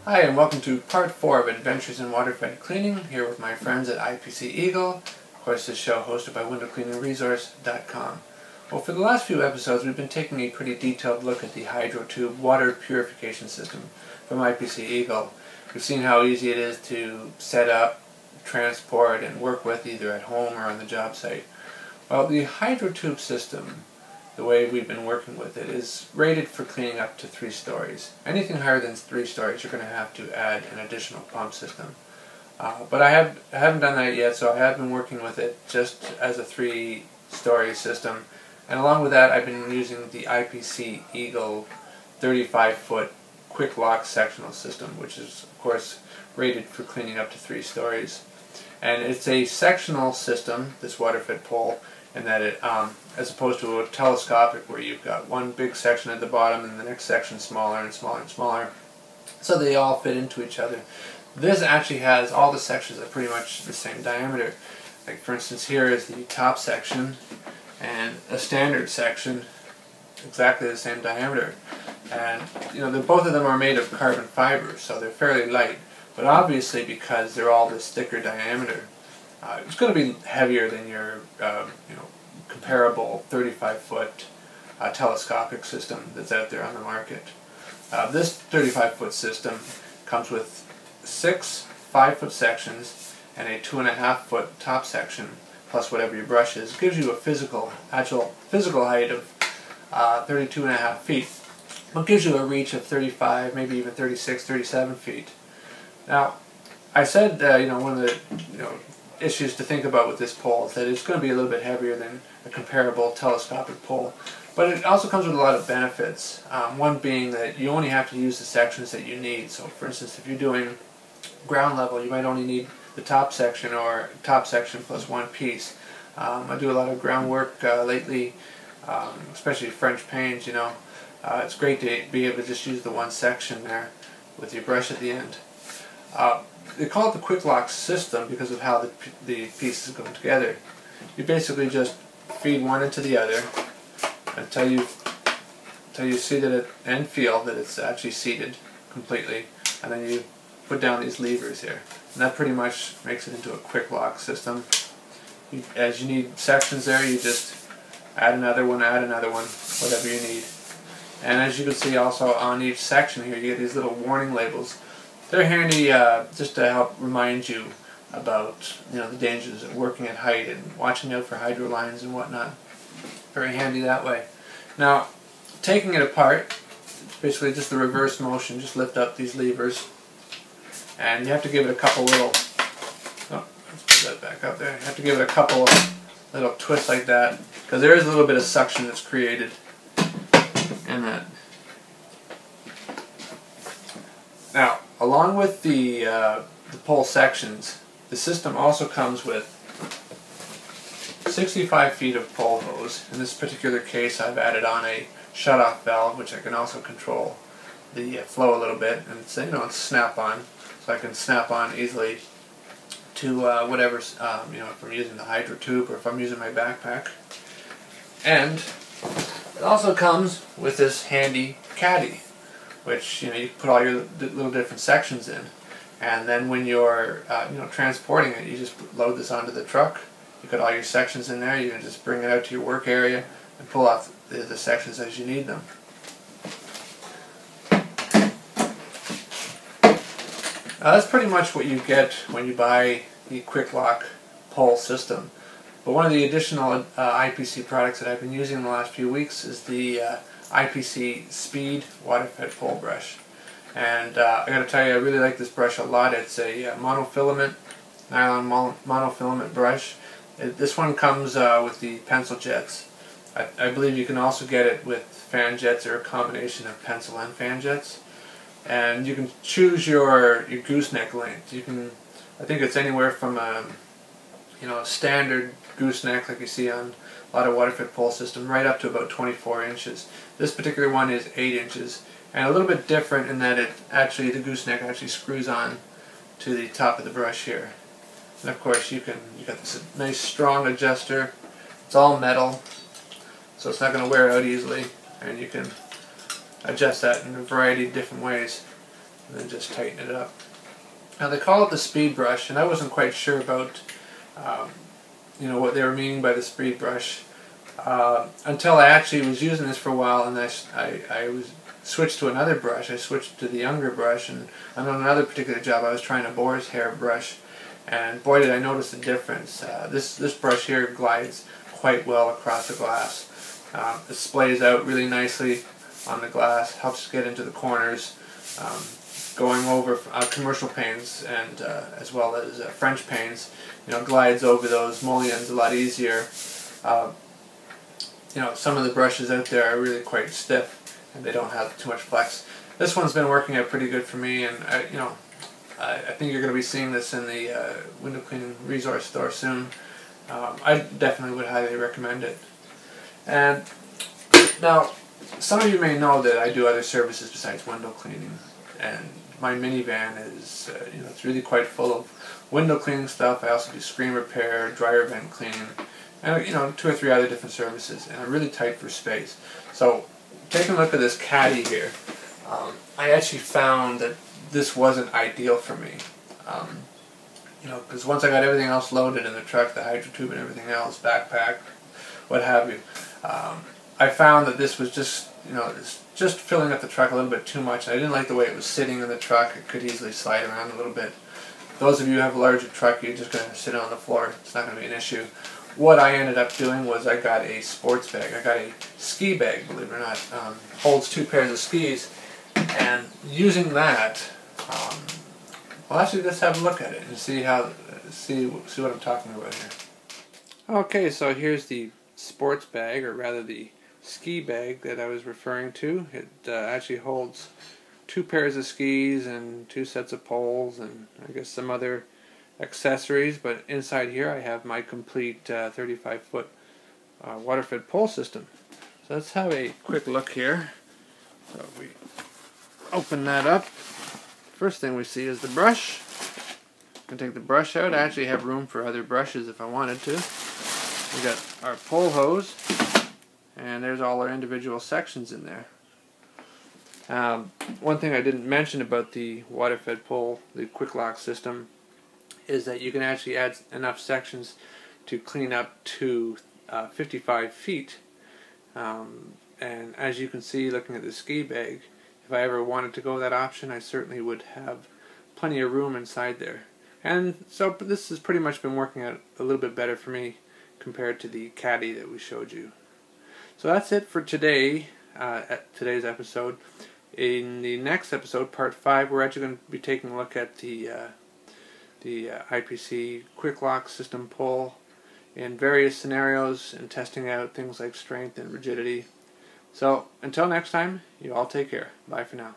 Hi, and welcome to part 4 of Adventures in Waterfed Cleaning, here with my friends at IPC Eagle. Of course, this show hosted by windowcleaningresource.com. Well, for the last few episodes, we've been taking a pretty detailed look at the HydroTube water purification system from IPC Eagle. We've seen how easy it is to set up, transport, and work with either at home or on the job site. Well, the HydroTube system, the way we've been working with it, is rated for cleaning up to 3 stories. Anything higher than 3 stories, you're going to have to add an additional pump system. But I haven't done that yet, so I have been working with it just as a 3-story system. And along with that, I've been using the IPC Eagle 35-foot quick lock sectional system, which is, of course, rated for cleaning up to 3 stories. And it's a sectional system, this Waterfed pole, in that it, as opposed to a telescopic where you've got one big section at the bottom and the next section smaller and smaller and smaller, so they all fit into each other. This actually has all the sections are pretty much the same diameter. Like, for instance, here is the top section and a standard section, exactly the same diameter. And both of them are made of carbon fiber, so they're fairly light. But obviously, because they're all this thicker diameter, it's going to be heavier than your comparable 35-foot telescopic system that's out there on the market. This 35-foot system comes with 6 5-foot sections and a 2.5-foot top section, plus whatever your brush is. It gives you a actual physical height of 32.5 feet. It gives you a reach of 35, maybe even 36, 37 feet. Now, I said one of the issues to think about with this pole is that it's going to be a little bit heavier than a comparable telescopic pole, but it also comes with a lot of benefits. One being that you only have to use the sections that you need. So, for instance, if you're doing ground level, you might only need the top section or top section plus one piece. I do a lot of groundwork lately, especially French panes. It's great to be able to just use the one section there with your brush at the end. They call it the quick lock system because of how the pieces go together. You basically just feed one into the other until you see that and feel that it's actually seated completely, and then you put down these levers here, and that pretty much makes it into a quick lock system. As you need sections there, you just add another one, whatever you need. And as you can see, also on each section here, you get these little warning labels. They're handy just to help remind you about the dangers of working at height and watching out for hydro lines and whatnot. Very handy that way. Now, taking it apart, it's basically just the reverse motion. Just lift up these levers, and you have to give it a couple little. Oh, let's put that back up there. You have to give it a couple of little twists like that, because there is a little bit of suction that's created in that. Now, along with the pole sections, the system also comes with 65 feet of pole hose. In this particular case, I've added on a shut-off valve, which I can also control the flow a little bit, and it's snap-on, so I can snap on easily to whatever, if I'm using the HydroTube or if I'm using my backpack. And it also comes with this handy caddy, which you can put all your little different sections in, and then when you're transporting it, you just load this onto the truck. You put all your sections in there. You can just bring it out to your work area and pull off the sections as you need them. That's pretty much what you get when you buy the quick lock pole system. But one of the additional IPC products that I've been using in the last few weeks is the IPC Speed Waterfed Pole Brush. And I got to tell you, I really like this brush a lot. It's a monofilament, nylon monofilament brush. This one comes with the pencil jets. I believe you can also get it with fan jets or a combination of pencil and fan jets. And you can choose your gooseneck length. I think it's anywhere from a standard gooseneck like you see on a lot of Waterfed pole system, right up to about 24 inches. This particular one is 8 inches, and a little bit different in that the gooseneck actually screws on to the top of the brush here. And of course you got this nice strong adjuster. It's all metal, so it's not going to wear out easily, and you can adjust that in a variety of different ways. and then just tighten it up. Now they call it the speed brush, and I wasn't quite sure about what they were meaning by the speed brush until I actually was using this for a while, and I was switched to another brush. I switched to the younger brush, and on another particular job I was trying a boar's hair brush, and boy did I notice the difference. This brush here glides quite well across the glass. It splays out really nicely on the glass, helps get into the corners, going over commercial paints and as well as French paints. Glides over those mullions a lot easier. Some of the brushes out there are really quite stiff and they don't have too much flex. This one's been working out pretty good for me, and I think you're going to be seeing this in the window cleaning resource store soon. I definitely would highly recommend it. And now, some of you may know that I do other services besides window cleaning, and my minivan is, it's really quite full of window cleaning stuff. I also do screen repair, dryer vent cleaning, and 2 or 3 other different services, and I'm really tight for space. So, taking a look at this caddy here, I actually found that this wasn't ideal for me. Because once I got everything else loaded in the truck, the hydro tube and everything else, backpack, what have you, I found that this was just, just filling up the truck a little bit too much. I didn't like the way it was sitting in the truck. It could easily slide around a little bit. Those of you who have a larger truck, you're just going to sit on the floor. It's not going to be an issue. What I ended up doing was I got a sports bag. I got a ski bag, believe it or not. Holds 2 pairs of skis. And using that, well, actually, let's have a look at it and see what I'm talking about here. Okay, so here's the sports bag, or rather the ski bag that I was referring to. It actually holds 2 pairs of skis and 2 sets of poles and I guess some other accessories, but inside here I have my complete 35-foot Waterfed pole system. So let's have a quick look here. So if we open that up, first thing we see is the brush. I can take the brush out. I actually have room for other brushes if I wanted to. We got our pole hose, and there's all our individual sections in there. One thing I didn't mention about the Waterfed pole, the quick lock system, is that you can actually add enough sections to clean up to 55 feet. And as you can see, looking at the ski bag, if I ever wanted to go that option, I certainly would have plenty of room inside there. And so this has pretty much been working out a little bit better for me compared to the caddy that we showed you. So that's it for today, today's episode. In the next episode, part 5, we're actually going to be taking a look at the IPC quick lock system pole in various scenarios and testing out things like strength and rigidity. So until next time, you all take care. Bye for now.